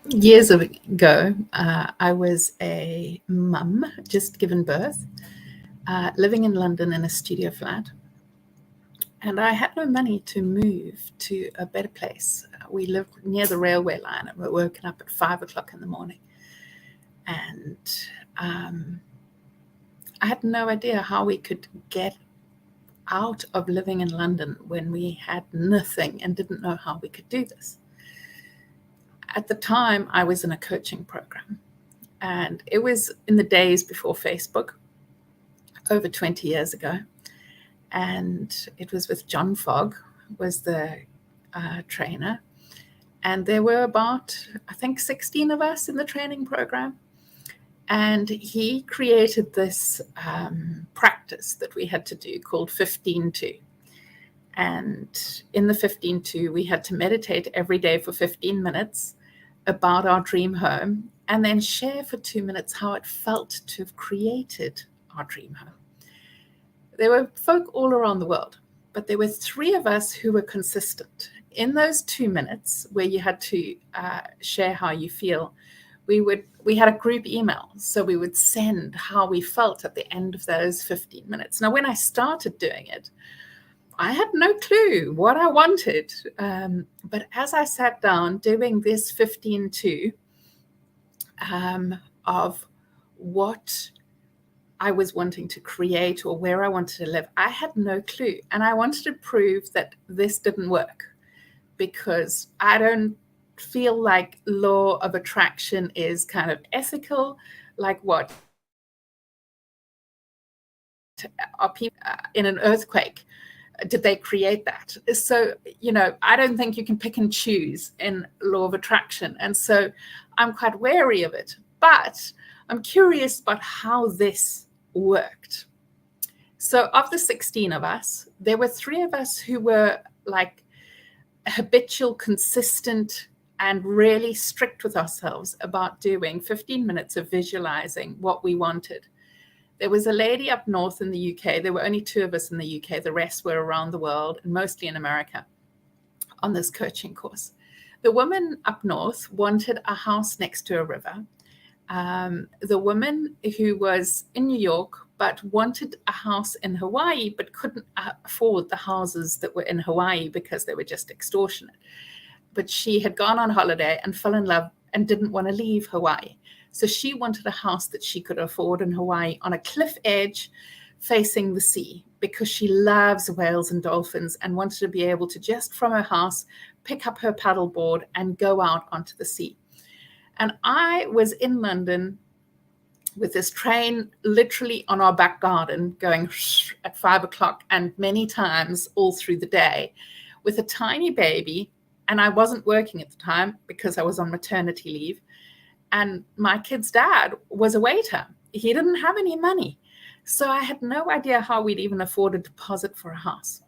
Years ago, I was a mum, just given birth, living in London in a studio flat. And I had no money to move to a better place. We lived near the railway line and were woken up at 5 o'clock in the morning. And I had no idea how we could get out of living in London when we had nothing and didn't know how we could do this. At the time, I was in a coaching program, and it was in the days before Facebook, over 20 years ago. And it was with John Fogg, was the trainer. And there were about, I think, 16 of us in the training program. And he created this practice that we had to do called 15-2. And in the 15-2, we had to meditate every day for 15 minutes about our dream home, and then share for 2 minutes how it felt to have created our dream home. There were folk all around the world, but there were 3 of us who were consistent. In those 2 minutes where you had to share how you feel, we had a group email, so we would send how we felt at the end of those 15 minutes. Now, when I started doing it, I had no clue what I wanted. But as I sat down doing this 15-2 of what I was wanting to create or where I wanted to live, I had no clue. And I wanted to prove that this didn't work, because I don't feel like law of attraction is kind of ethical. Like, what are people in an earthquake? Did they create that? So, I don't think you can pick and choose in law of attraction. And so I'm quite wary of it. But I'm curious about how this worked. So of the 16 of us, there were 3 of us who were like habitual, consistent, and really strict with ourselves about doing 15 minutes of visualizing what we wanted. There was a lady up north in the UK. There were only 2 of us in the UK. The rest were around the world, and mostly in America, on this coaching course. The woman up north wanted a house next to a river. The woman who was in New York but wanted a house in Hawaii, but couldn't afford the houses that were in Hawaii because they were just extortionate. But she had gone on holiday and fell in love and didn't want to leave Hawaii. So she wanted a house that she could afford in Hawaii on a cliff edge facing the sea, because she loves whales and dolphins and wanted to be able to, just from her house, pick up her paddleboard and go out onto the sea. And I was in London with this train literally on our back garden going at 5 o'clock, and many times all through the day, with a tiny baby. And I wasn't working at the time because I was on maternity leave. And my kid's dad was a waiter. He didn't have any money. So I had no idea how we'd even afford a deposit for a house.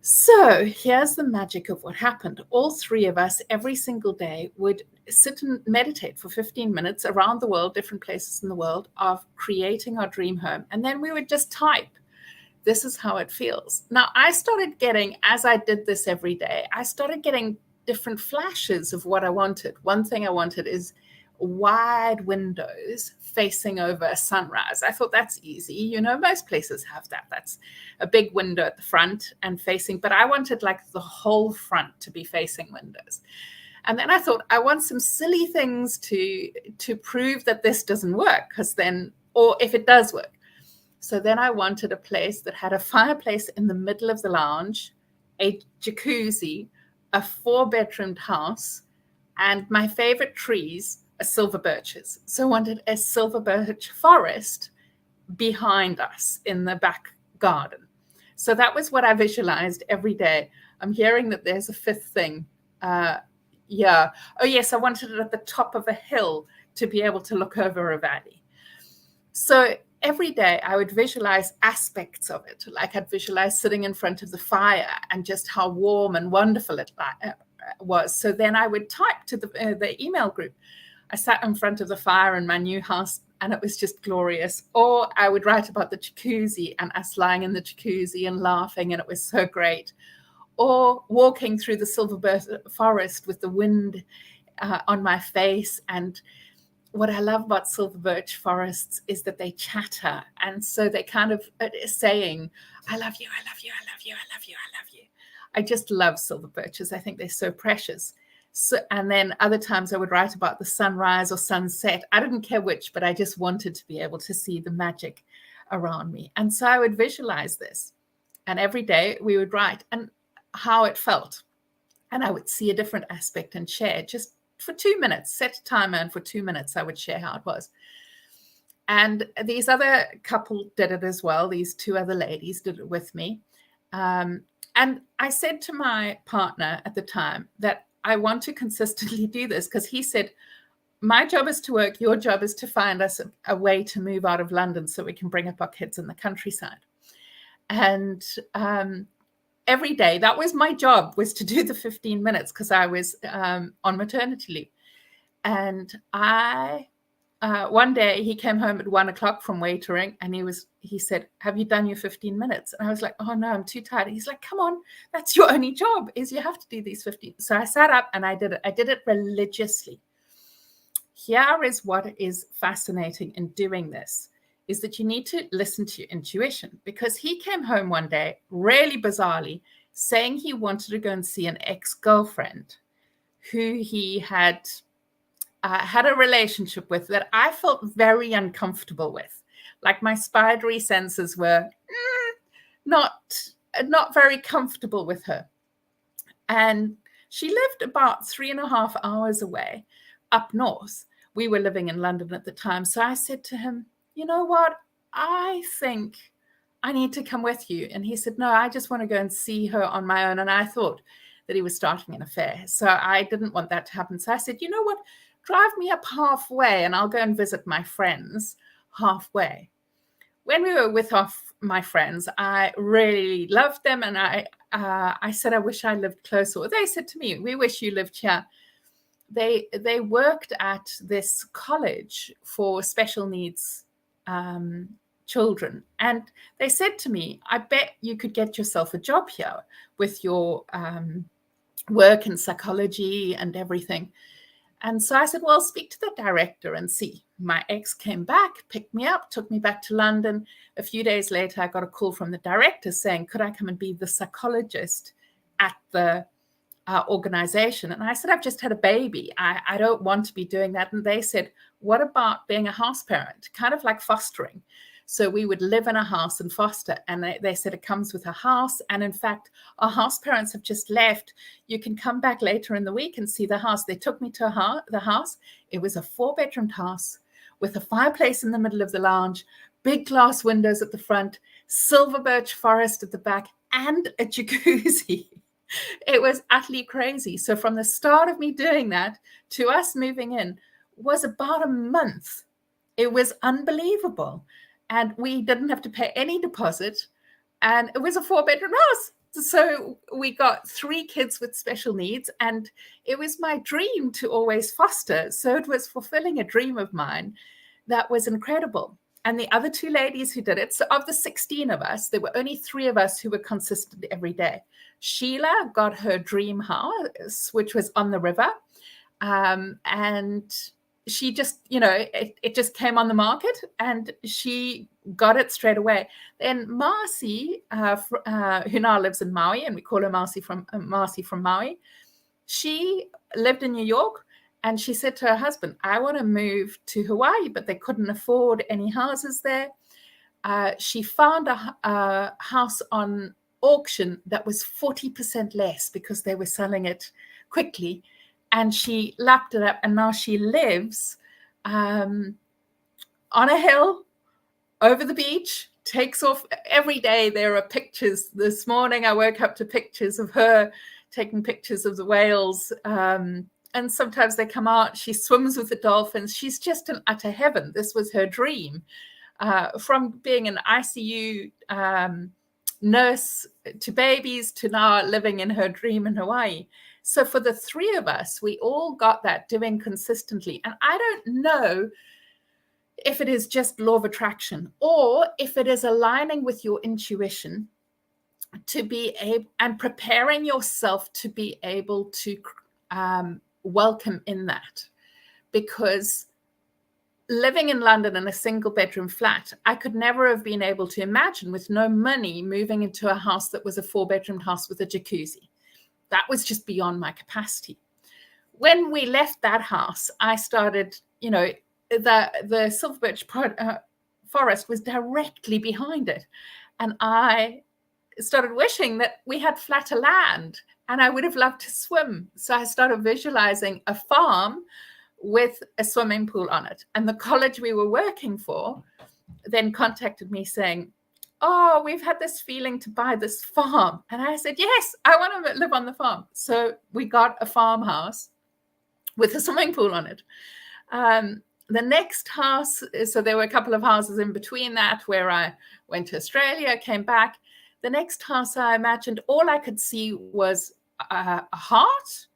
So here's the magic of what happened. All 3 of us every single day would sit and meditate for 15 minutes around the world, different places in the world, of creating our dream home. And then we would just type, this is how it feels. Now, I started getting, as I did this every day, I started getting different flashes of what I wanted. One thing I wanted is wide windows facing over a sunrise. I thought that's easy. Most places have that. That's a big window at the front and facing, but I wanted like the whole front to be facing windows. And then I thought, I want some silly things to prove that this doesn't work, because then, or if it does work. So then I wanted a place that had a fireplace in the middle of the lounge, a jacuzzi, a 4-bedroomed house, and my favorite trees are silver birches. So I wanted a silver birch forest behind us in the back garden. So that was what I visualized every day. I'm hearing that there's a 5th thing. Yeah. Oh, yes, I wanted it at the top of a hill to be able to look over a valley. So every day I would visualize aspects of it. Like I'd visualize sitting in front of the fire and just how warm and wonderful it was. So then I would type to the email group. I sat in front of the fire in my new house and it was just glorious. Or I would write about the jacuzzi and us lying in the jacuzzi and laughing, and it was so great. Or walking through the silver birch forest with the wind on my face. And what I love about silver birch forests is that they chatter. And so they kind of saying, I love you, I love you, I love you, I love you, I love you. I just love silver birches. I think they're so precious. So, and then other times I would write about the sunrise or sunset. I didn't care which, but I just wanted to be able to see the magic around me. And so I would visualize this. And every day we would write and how it felt. And I would see a different aspect and share just for 2 minutes, set a timer, and for 2 minutes I would share how it was. And these other couple did it as well. These two other ladies did it with me. And I said to my partner at the time that I want to consistently do this, because he said, my job is to work, your job is to find us a way to move out of London so we can bring up our kids in the countryside. And every day, that was my job, was to do the 15 minutes, because I was on maternity leave. And one day he came home at 1 o'clock from waitering, and he said, have you done your 15 minutes? And I was like, oh no, I'm too tired. He's like, come on, that's your only job, is you have to do these 15. So I sat up and I did it. I did it religiously. Here is what is fascinating in doing this, is that you need to listen to your intuition, because he came home one day, really bizarrely, saying he wanted to go and see an ex-girlfriend who he had had a relationship with that I felt very uncomfortable with. Like my spidery senses were not very comfortable with her. And she lived about 3.5 hours away up north. We were living in London at the time. So I said to him, you know what? I think I need to come with you. And he said, no, I just want to go and see her on my own. And I thought that he was starting an affair. So I didn't want that to happen. So I said, you know what? Drive me up halfway and I'll go and visit my friends halfway. When we were with my friends, I really loved them. And I said, I wish I lived closer. Or they said to me, we wish you lived here. They worked at this college for special needs children. And they said to me, I bet you could get yourself a job here with your work in psychology and everything. And so I said, well, speak to the director and see. My ex came back, picked me up, took me back to London. A few days later, I got a call from the director saying, could I come and be the psychologist at the organization? And I said, I've just had a baby. I don't want to be doing that. And they said, what about being a house parent? Kind of like fostering. So we would live in a house and foster. And they said it comes with a house. And in fact, our house parents have just left. You can come back later in the week and see the house. They took me to the house. It was a 4-bedroom house with a fireplace in the middle of the lounge, big glass windows at the front, silver birch forest at the back, and a jacuzzi. It was utterly crazy. So from the start of me doing that to us moving in was about a month. It was unbelievable. And we didn't have to pay any deposit. And it was a 4-bedroom house. So we got 3 kids with special needs. And it was my dream to always foster. So it was fulfilling a dream of mine that was incredible. And the other 2 ladies who did it, so of the 16 of us, there were only 3 of us who were consistent every day. Sheila got her dream house, which was on the river. And she just, it just came on the market and she got it straight away. Then Marcy, who now lives in Maui, and we call her Marcy from Maui, she lived in New York. And she said to her husband, I want to move to Hawaii, but they couldn't afford any houses there. She found a house on auction that was 40% less because they were selling it quickly. And she lapped it up. And now she lives on a hill over the beach, takes off every day. There are pictures. This morning, I woke up to pictures of her taking pictures of the whales. And sometimes they come out, she swims with the dolphins. She's just in utter heaven. This was her dream. From being an ICU nurse to babies to now living in her dream in Hawaii. So for the 3 of us, we all got that doing consistently. And I don't know if it is just law of attraction or if it is aligning with your intuition to be able and preparing yourself to be able to welcome in that, because living in London in a single bedroom flat, I could never have been able to imagine, with no money, moving into a house that was a 4-bedroom house with a jacuzzi. That was just beyond my capacity. When we left that house, I started, the Silver Birch forest was directly behind it. And I started wishing that we had flatter land, and I would have loved to swim. So I started visualizing a farm with a swimming pool on it. And the college we were working for then contacted me saying, oh, we've had this feeling to buy this farm. And I said, yes, I want to live on the farm. So we got a farmhouse with a swimming pool on it. The next house, so there were a couple of houses in between that where I went to Australia, came back. The next house I imagined, all I could see was a heart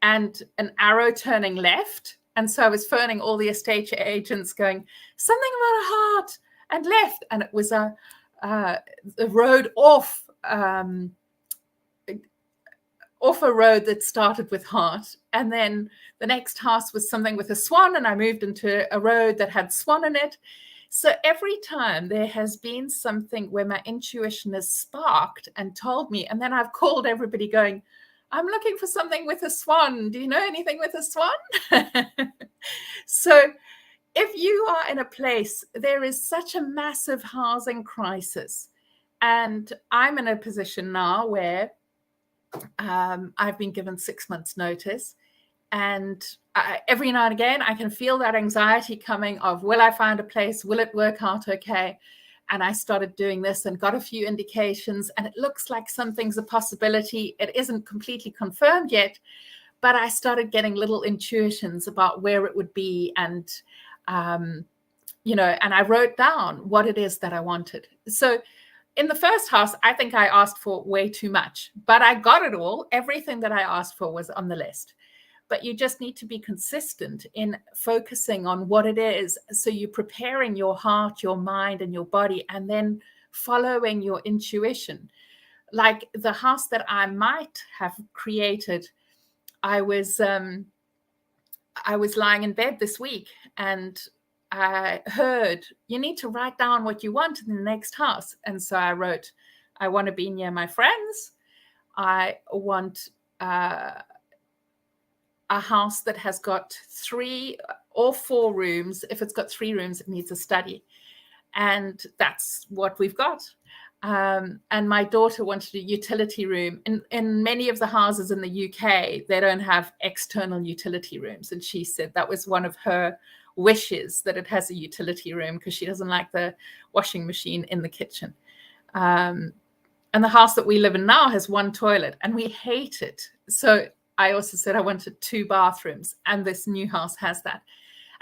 and an arrow turning left. And so I was phoning all the estate agents going, something about a heart and left. And it was a road off a road that started with heart. And then the next house was something with a swan, and I moved into a road that had swan in it. So every time there has been something where my intuition has sparked and told me, and then I've called everybody going, I'm looking for something with a swan. Do you know anything with a swan? So if you are in a place, there is such a massive housing crisis. And I'm in a position now where I've been given 6 months notice. And every now and again, I can feel that anxiety coming of, will I find a place? Will it work out okay? And I started doing this and got a few indications, and it looks like something's a possibility. It isn't completely confirmed yet, but I started getting little intuitions about where it would be. And, and I wrote down what it is that I wanted. So in the first house, I think I asked for way too much, but I got it all. Everything that I asked for was on the list. But you just need to be consistent in focusing on what it is. So you're preparing your heart, your mind, and your body, and then following your intuition. Like the house that I might have created, I was lying in bed this week, and I heard, you need to write down what you want in the next house. And so I wrote, I want to be near my friends. I want a house that has got 3 or 4 rooms. If it's got 3 rooms, it needs a study. And that's what we've got. And my daughter wanted a utility room. In many of the houses in the UK, they don't have external utility rooms. And she said that was one of her wishes, that it has a utility room, because she doesn't like the washing machine in the kitchen. And the house that we live in now has 1 toilet, and we hate it. So I also said I wanted 2 bathrooms, and this new house has that.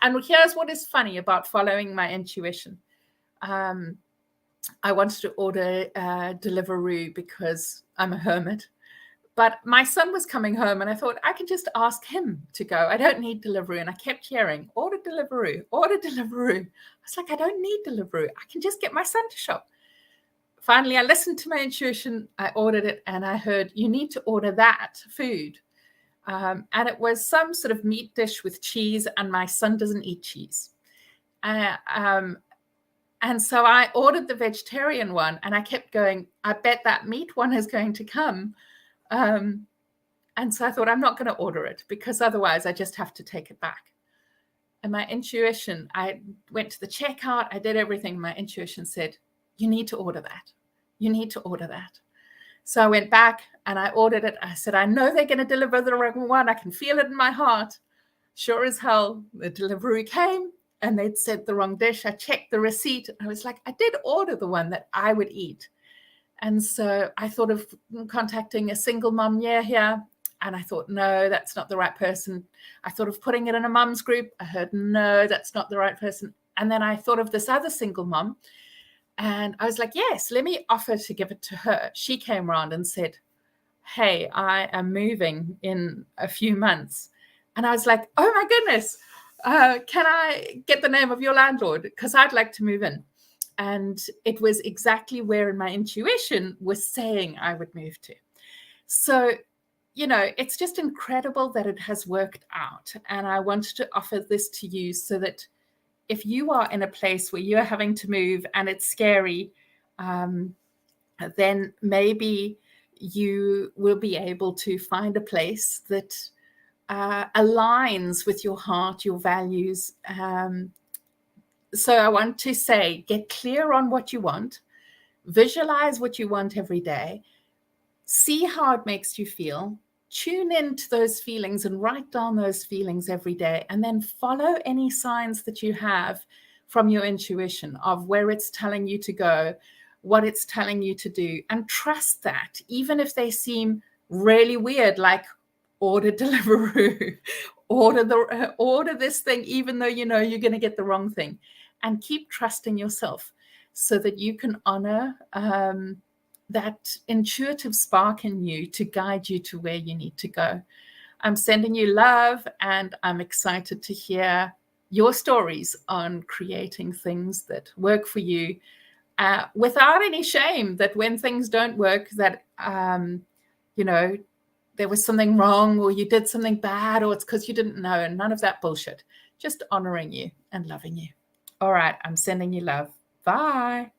And here's what is funny about following my intuition. I wanted to order Deliveroo because I'm a hermit. But my son was coming home, and I thought I can just ask him to go. I don't need Deliveroo. And I kept hearing, order Deliveroo, order Deliveroo. I was like, I don't need Deliveroo. I can just get my son to shop. Finally, I listened to my intuition. I ordered it, and I heard, you need to order that food. And it was some sort of meat dish with cheese, and my son doesn't eat cheese. And so I ordered the vegetarian one, and I kept going, I bet that meat one is going to come. And so I thought, I'm not going to order it, because otherwise I just have to take it back. And my intuition, I went to the checkout, I did everything. My intuition said, you need to order that. You need to order that. So I went back and I ordered it. I said, I know they're going to deliver the wrong one. I can feel it in my heart. Sure as hell, the delivery came and they'd sent the wrong dish. I checked the receipt. I was like, I did order the one that I would eat. And so I thought of contacting a single mum here. And I thought, no, that's not the right person. I thought of putting it in a mum's group. I heard, no, that's not the right person. And then I thought of this other single mum. And I was like, yes, let me offer to give it to her. She came around and said, hey, I am moving in a few months. And I was like, oh my goodness, can I get the name of your landlord? Because I'd like to move in. And it was exactly where my intuition was saying I would move to. So it's just incredible that it has worked out. And I wanted to offer this to you so that if you are in a place where you're having to move and it's scary, then maybe you will be able to find a place that aligns with your heart, your values. So I want to say, get clear on what you want, visualize what you want every day, see how it makes you feel, tune into those feelings and write down those feelings every day, and then follow any signs that you have from your intuition of where it's telling you to go, what it's telling you to do, and trust that, even if they seem really weird, like order Deliveroo, order this thing, even though you're going to get the wrong thing, and keep trusting yourself so that you can honor that intuitive spark in you to guide you to where you need to go. I'm sending you love, and I'm excited to hear your stories on creating things that work for you, without any shame that when things don't work, that, there was something wrong or you did something bad or it's because you didn't know, and none of that bullshit. Just honoring you and loving you. All right, I'm sending you love. Bye.